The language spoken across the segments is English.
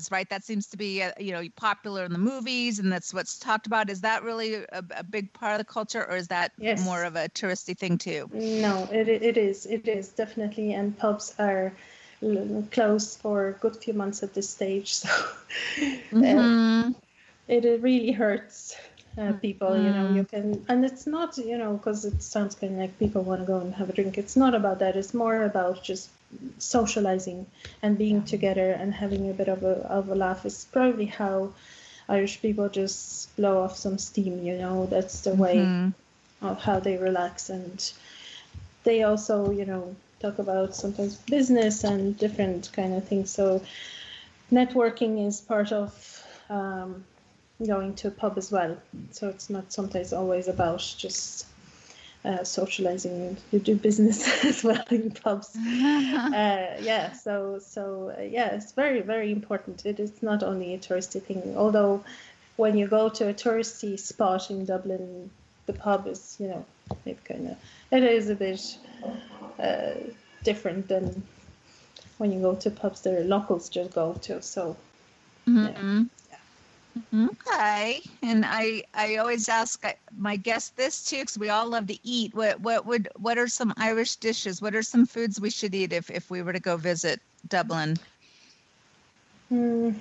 right? That seems to be, popular in the movies, and that's what's talked about. Is that really a big part of the culture, or is that more Yes. of a touristy thing too? No, it is definitely, and pubs are closed for a good few months at this stage, so uh, Mm-hmm. it really hurts people. You Mm-hmm. can, and it's not, because it sounds kind of like people want to go and have a drink. It's not about that. It's more about just socializing and being together and having a bit of a laugh. Is probably how Irish people just blow off some steam. That's the way Mm-hmm. of how they relax. And they also, talk about sometimes business and different kind of things. So networking is part of going to a pub as well. So it's not sometimes always about just socializing. You do business as well in pubs. Yeah, yeah, it's very, very important. It is not only a touristy thing, although when you go to a touristy spot in Dublin, the pub is, it is a bit uh, different than when you go to pubs that locals just go to. So, yeah. Mm-hmm. Okay, and I always ask my guests this too, because we all love to eat. What are some Irish dishes? What are some foods we should eat if we were to go visit Dublin? Mm,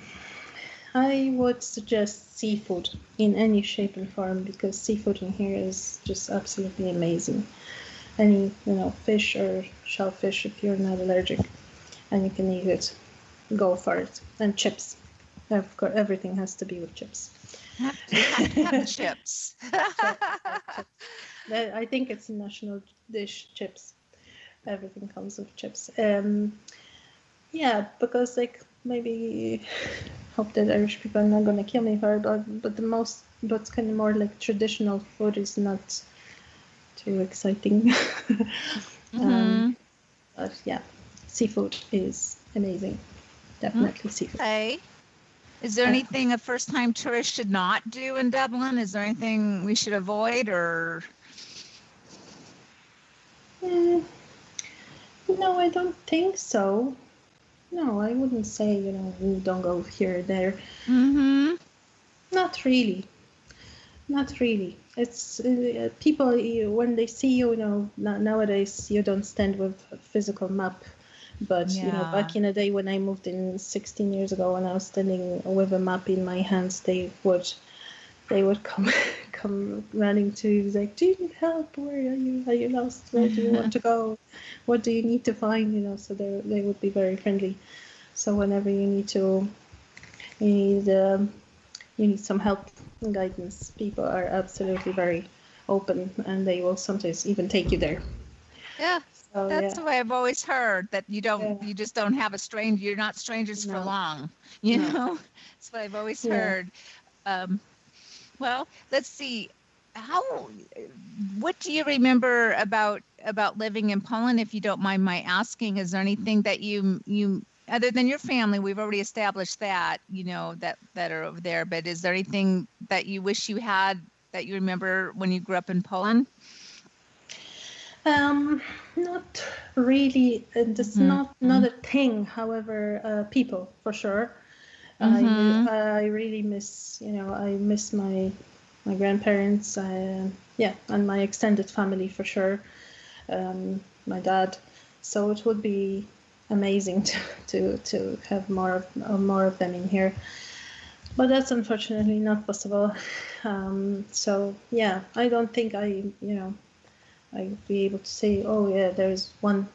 I would suggest seafood in any shape and form because seafood in here is just absolutely amazing. Any, fish or shellfish if you're not allergic and you can eat it, go for it. And chips. Of course, everything has to be with chips. Have chips. Chips. I think it's a national dish, chips. Everything comes with chips. Yeah, because maybe hope that Irish people are not gonna kill me for it, but what's kind of more like traditional food is not too exciting. Mm-hmm. But yeah, seafood is amazing. Definitely seafood. Okay. Is there anything a first-time tourist should not do in Dublin? Is there anything we should avoid, or? Mm, no, I don't think so. No, I wouldn't say, don't go here or there. Mm-hmm. Not really. Not really. It's people, when they see you, nowadays you don't stand with a physical map. But, Yeah. back in the day when I moved in 16 years ago, when I was standing with a map in my hands, they would come come running to you, like, do you need help? Where are you? Are you lost? Where do you want to go? What do you need to find? So they would be very friendly. So whenever you need you need some help and guidance, people are absolutely very open, and they will sometimes even take you there. Yeah. So That's yeah, the way I've always heard, that yeah, you just don't have a stranger. You're not strangers for no, long. no, That's what I've always yeah. heard. Um, well, let's see. How, what do you remember about living in Poland, if you don't mind my asking? Is there anything that you other than your family, we've already established that, that are over there, but is there anything that you wish you had that you remember when you grew up in Poland? Not really. It's not Mm-hmm. a thing. However, people for sure. Mm-hmm. I really miss, I miss my grandparents, yeah, and my extended family for sure. My dad. So it would be amazing to have more of them in here, but that's unfortunately not possible. So yeah, I don't think I'd be able to say, oh yeah, there's one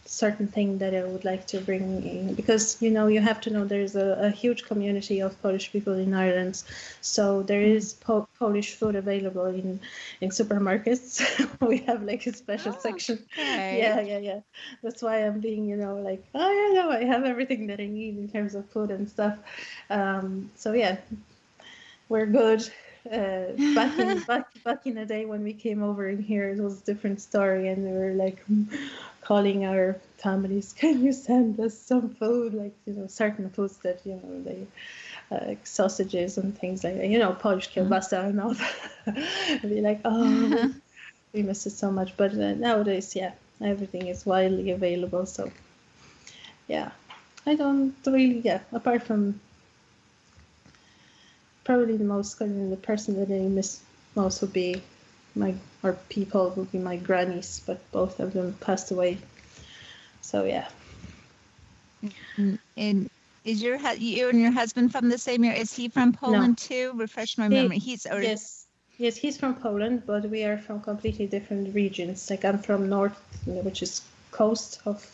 certain thing that I would like to bring in, because you have to know there's a huge community of Polish people in Ireland, so there is Polish food available in supermarkets. We have like a special Oh, section. okay. Yeah. That's why I'm being like, oh yeah, no, I have everything that I need in terms of food and stuff. So yeah, we're good. Back in the day when we came over in here, it was a different story, and we were like calling our families, "Can you send us some food?" Like certain foods that they like sausages and things like that. Polish kielbasa and all that. Be like, oh, we miss it so much. But nowadays, yeah, everything is widely available. So yeah, I don't really, yeah, apart from probably the person that I miss most would be my grannies, but both of them passed away. So yeah. And is you and your husband from the same area? Is he from No. Poland too? Refresh my memory. Yes, he's from Poland, but we are from completely different regions. Like I'm from north, which is coast of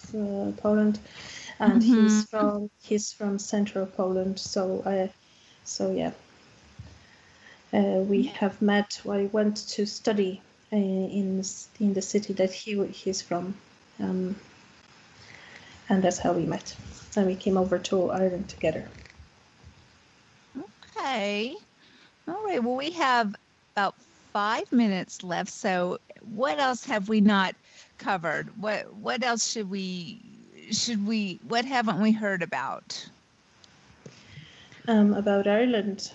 Poland, and he's from central Poland. So yeah, we have met. I went to study in the city that he's from, and that's how we met. And we came over to Ireland together. Okay. All right. Well, we have about 5 minutes left. So what else have we not covered? What else what haven't we heard about? About Ireland.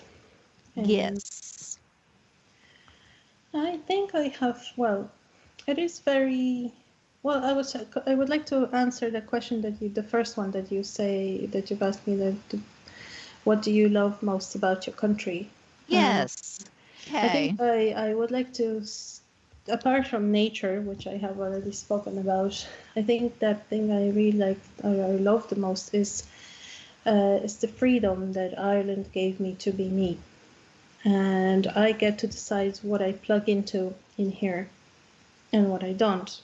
Yes. I think I have, well, it is very, well, I would like to answer the question the first one that you've asked me, what do you love most about your country? Yes. Okay. I think I would like to, apart from nature, which I have already spoken about, I think that thing I really like, I love the most is the freedom that Ireland gave me to be me. And I get to decide what I plug into in here and what I don't.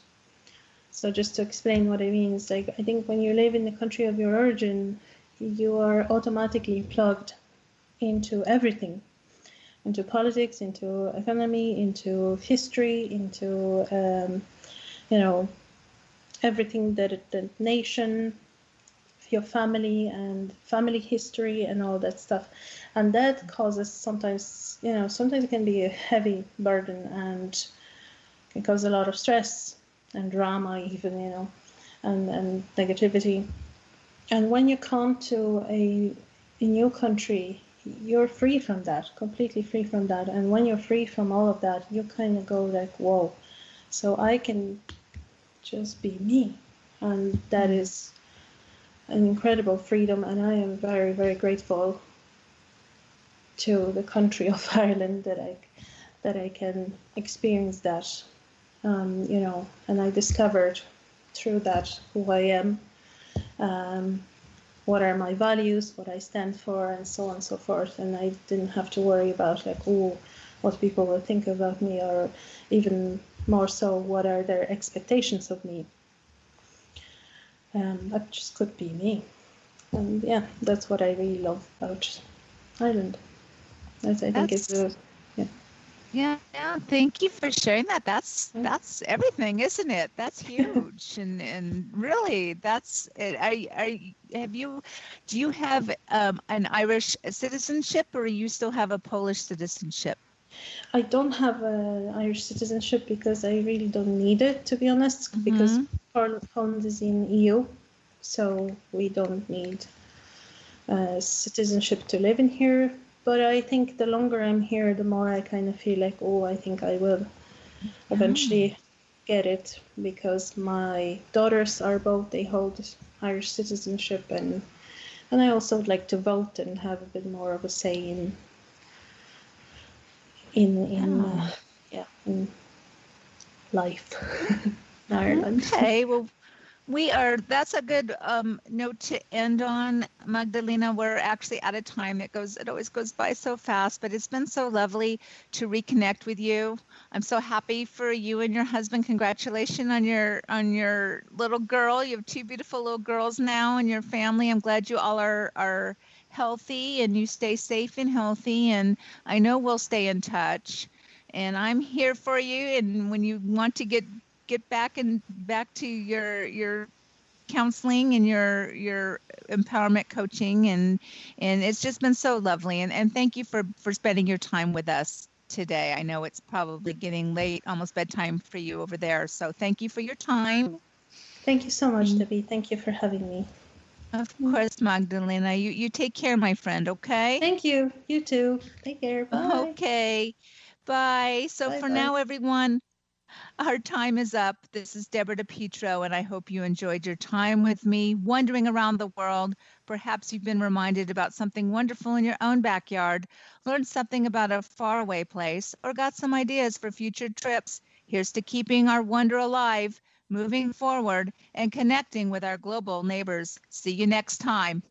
So just to explain what I mean, is like, I think when you live in the country of your origin, you are automatically plugged into everything, into politics, into economy, into history, into, everything that the nation, your family and family history and all that stuff. And that causes sometimes it can be a heavy burden and can cause a lot of stress and drama even, and negativity. And when you come to a new country, you're free from that, completely free from that. And when you're free from all of that, you kind of go like, whoa, so I can just be me. And that is an incredible freedom. And I am very, very grateful to the country of Ireland that I can experience that, and I discovered through that who I am, what are my values, what I stand for, and so on and so forth. And I didn't have to worry about what people will think about me, or even more so, what are their expectations of me. I just could be me. And yeah, that's what I really love about Ireland. I think it's yeah. Thank you for sharing that. That's everything, isn't it? That's huge, and really, that's it. Do you have an Irish citizenship, or you still have a Polish citizenship? I don't have an Irish citizenship because I really don't need it, to be honest, because Poland is in EU, so we don't need citizenship to live in here. But I think the longer I'm here, the more I kind of feel like, I think I will eventually get it, because my daughters they hold Irish citizenship, and I also would like to vote and have a bit more of a say in life in Ireland. Okay, well, that's a good note to end on, Magdalena. We're actually out of time. It always goes by so fast, but it's been so lovely to reconnect with you. I'm so happy for you and your husband. Congratulations on your little girl. You have 2 beautiful little girls now, and your family. I'm glad you all are healthy and you stay safe and healthy. And I know we'll stay in touch. And I'm here for you. And when you want to get back to your counseling and your empowerment coaching, and it's just been so lovely, and thank you for spending your time with us today. I know it's probably getting late, almost bedtime for you over there, so thank you for your time. Thank you so much, Debbie. Thank you for having me. Of course, Magdalena. You take care, my friend, okay? Thank you. You too. Take care. Bye. Okay. Bye. So for now, everyone, our time is up. This is Deborah DePietro, and I hope you enjoyed your time with me, wandering around the world, Perhaps you've been reminded about something wonderful in your own backyard, learned something about a faraway place, or got some ideas for future trips. Here's to keeping our wonder alive, moving forward, and connecting with our global neighbors. See you next time.